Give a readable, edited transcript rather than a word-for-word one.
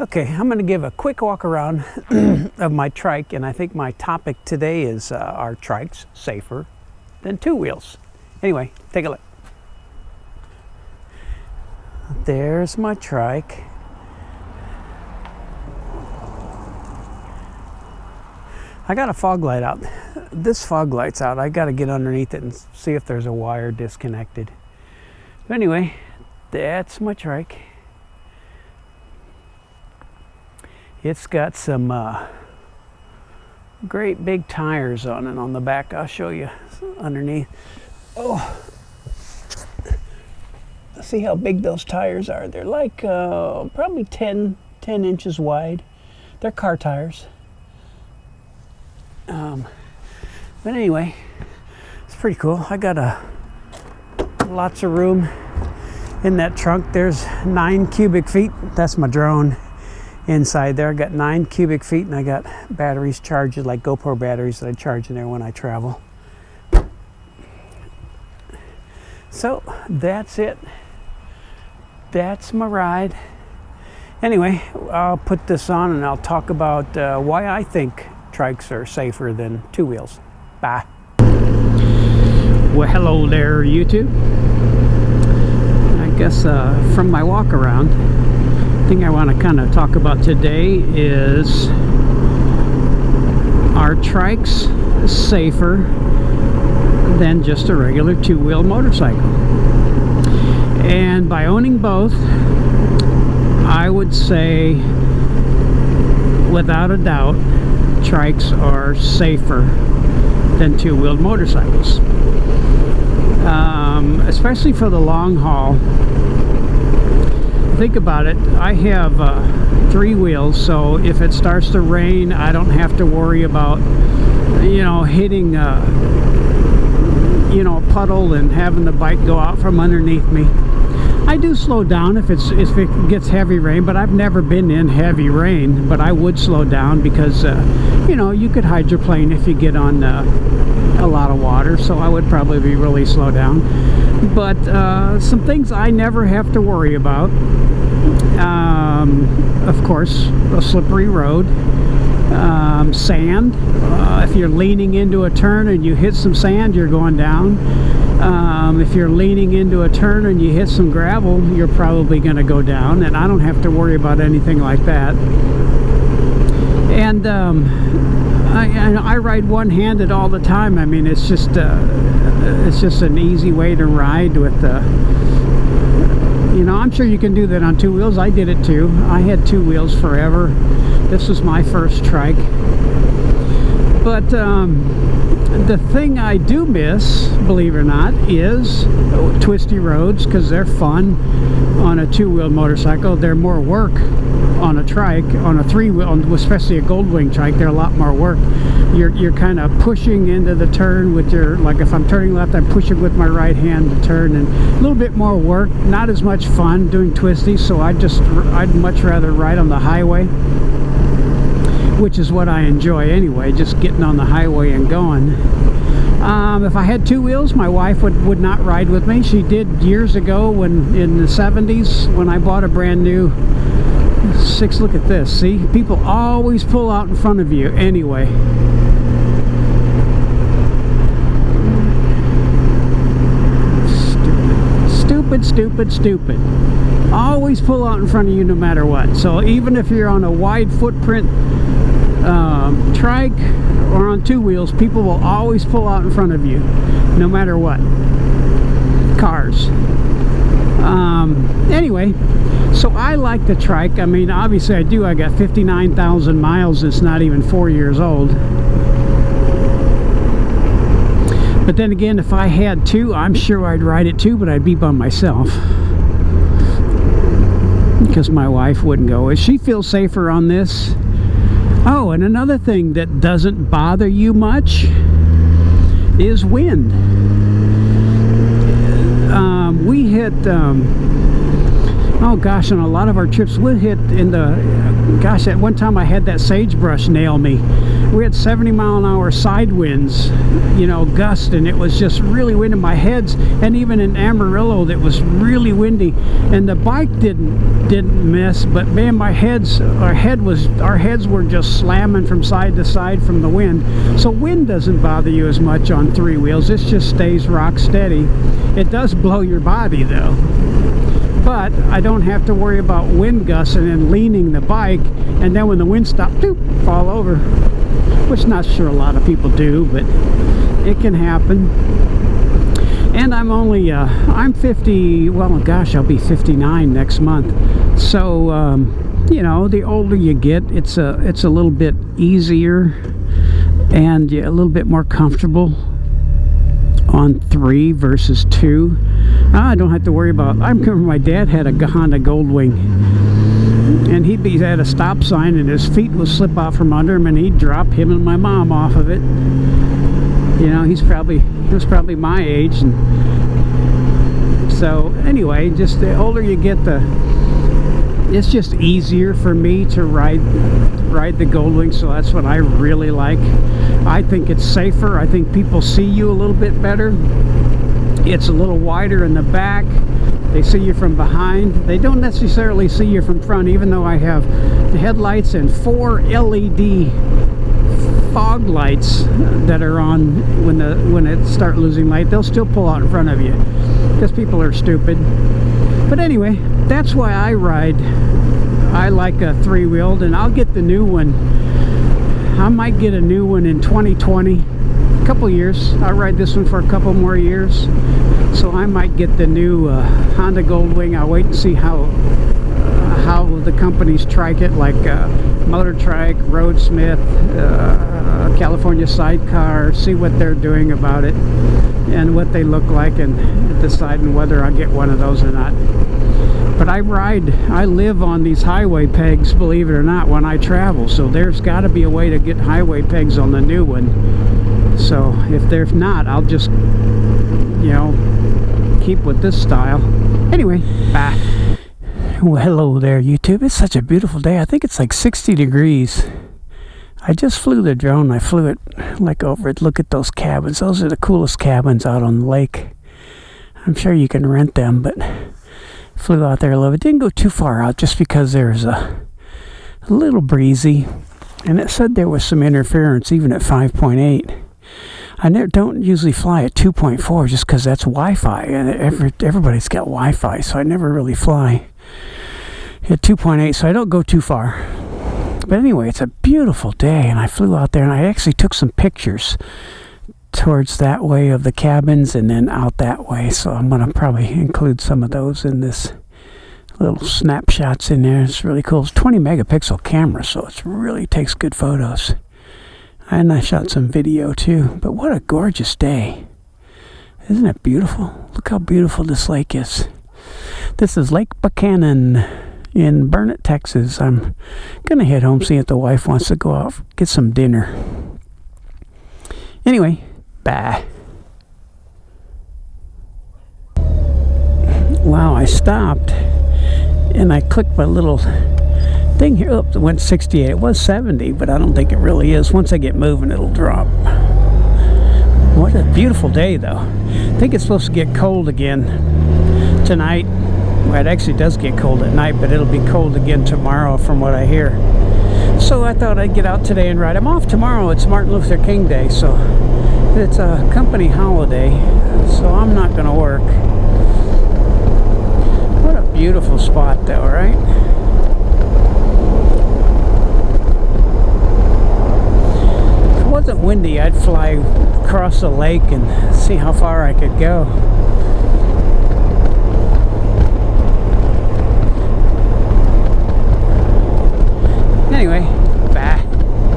Okay, I'm going to give a quick walk around of my trike, and I think my topic today is are trikes safer than two wheels? Anyway, take a look. There's my trike. I got a fog light out. This fog light's out. I got to get underneath it and see if there's a wire disconnected. But anyway, that's my trike. It's got some great big tires on it on the back. I'll show you underneath. Oh, see how big those tires are. They're like probably 10 inches wide. They're car tires. But anyway, it's pretty cool. I got lots of room in that trunk. There's 9 cubic feet. That's my drone. Inside there I got 9 cubic feet, and I got batteries charged, like GoPro batteries that I charge in there when I travel. So that's it. That's my ride. Anyway, I'll put this on and I'll talk about why I think trikes are safer than two wheels. Bye. Well, hello there, YouTube. I guess from my walk around, thing I want to kind of talk about today is, are trikes safer than just a regular two-wheel motorcycle? And by owning both, I would say without a doubt trikes are safer than two-wheeled motorcycles, especially for the long haul. Think about it. I have 3 wheels, so if it starts to rain, I don't have to worry about, hitting a puddle and having the bike go out from underneath me. I do slow down if it gets heavy rain, but I've never been in heavy rain. But I would slow down because you could hydroplane if you get on a lot of water, so I would probably be really slow down. But some things I never have to worry about. Of course, a slippery road, sand. If you're leaning into a turn and you hit some sand, you're going down. If you're leaning into a turn and you hit some gravel, you're probably going to go down, and I don't have to worry about anything like that. And I ride one-handed all the time. I mean, it's just an easy way to ride with I'm sure you can do that on 2 wheels. I did it too. I had 2 wheels forever. This was my first trike. But the thing I do miss, believe it or not, is twisty roads, because they're fun on a 2-wheel motorcycle. They're more work on a trike. On a 3-wheel, especially a Goldwing trike, they're a lot more work. You're kind of pushing into the turn with your, like if I'm turning left, I'm pushing with my right hand to turn, and a little bit more work, not as much fun doing twisties. So I'd much rather ride on the highway, which is what I enjoy anyway, just getting on the highway and going. If I had 2 wheels, my wife would not ride with me. She did years ago, when in the 70s, when I bought a brand new 6. Look at this. See, people always pull out in front of you anyway. Stupid. Always pull out in front of you no matter what. So even if you're on a wide footprint trike or on 2 wheels, people will always pull out in front of you no matter what. Cars. Anyway, so I like the trike. I mean, obviously I do. I got 59,000 miles. It's not even 4 years old. But then again, if I had 2, I'm sure I'd ride it too, but I'd be by myself, because my wife wouldn't go. She feels safer on this. Oh, and another thing that doesn't bother you much is wind. We hit Oh gosh, and a lot of our trips would hit in the, gosh, at one time I had that sagebrush nail me. We had 70-mile-an-hour side winds, you know, gust, and it was just really windy. My heads, and even in Amarillo, that was really windy, and the bike didn't miss, but man, our heads were just slamming from side to side from the wind. So wind doesn't bother you as much on three wheels. It just stays rock steady. It does blow your body though. But I don't have to worry about wind gusts and then leaning the bike, and then when the wind stops, doop, fall over. Which not sure a lot of people do, but it can happen. And I'm only, I'm 50, well gosh, I'll be 59 next month. So, you know, the older you get, it's a little bit easier and a little bit more comfortable on 3 versus 2. I don't have to worry about, I remember my dad had a Honda Goldwing, and he'd be at a stop sign and his feet would slip out from under him and he'd drop him and my mom off of it. You know, he was probably my age, and so anyway, just the older you get, it's just easier for me to ride the Goldwing, so that's what I really like. I think it's safer. I think people see you a little bit better. It's a little wider in the back. They see you from behind. They don't necessarily see you from front, even though I have the headlights and 4 LED fog lights that are on. When it start losing light, they'll still pull out in front of you because people are stupid. But anyway, that's why I ride. I like a 3-wheeled, and I'll get the new one. I might get a new one in 2020. A couple years. I'll ride this one for a couple more years. So I might get the new Honda Goldwing. I'll wait and see how the companies trike it, like Motor Trike, Roadsmith, California Sidecar, see what they're doing about it and what they look like, and deciding whether I'll get one of those or not. But I live on these highway pegs, believe it or not, when I travel, so there's got to be a way to get highway pegs on the new one. So if there's not, I'll just, you know, keep with this style. Anyway, bye. Well, hello there, YouTube. It's such a beautiful day. I think it's like 60 degrees. I just flew the drone. I flew it like over it. Look at those cabins. Those are the coolest cabins out on the lake. I'm sure you can rent them, but flew out there a little bit. Didn't go too far out just because there's a little breezy, and it said there was some interference even at 5.8. I don't usually fly at 2.4 just because that's Wi-Fi, and everybody's got Wi-Fi, so I never really fly at 2.8, so I don't go too far. But anyway, it's a beautiful day, and I flew out there, and I actually took some pictures towards that way of the cabins and then out that way, so I'm going to probably include some of those in this little snapshots in there. It's really cool. It's 20 megapixel camera, so it really takes good photos. And I shot some video too. But what a gorgeous day. Isn't it beautiful? Look how beautiful this lake is. This is Lake Buchanan in Burnett, Texas. I'm gonna head home, see if the wife wants to go out get some dinner. Anyway, bye. Wow, I stopped and I clicked my little thing here. It went 68. It was 70, but I don't think it really is. Once I get moving, it'll drop. What a beautiful day, though. I think it's supposed to get cold again tonight. Well, it actually does get cold at night, but it'll be cold again tomorrow from what I hear. So I thought I'd get out today and ride. I'm off tomorrow. It's Martin Luther King Day, so it's a company holiday, so I'm not going to work. What a beautiful spot, though, right? If it wasn't windy, I'd fly across the lake and see how far I could go.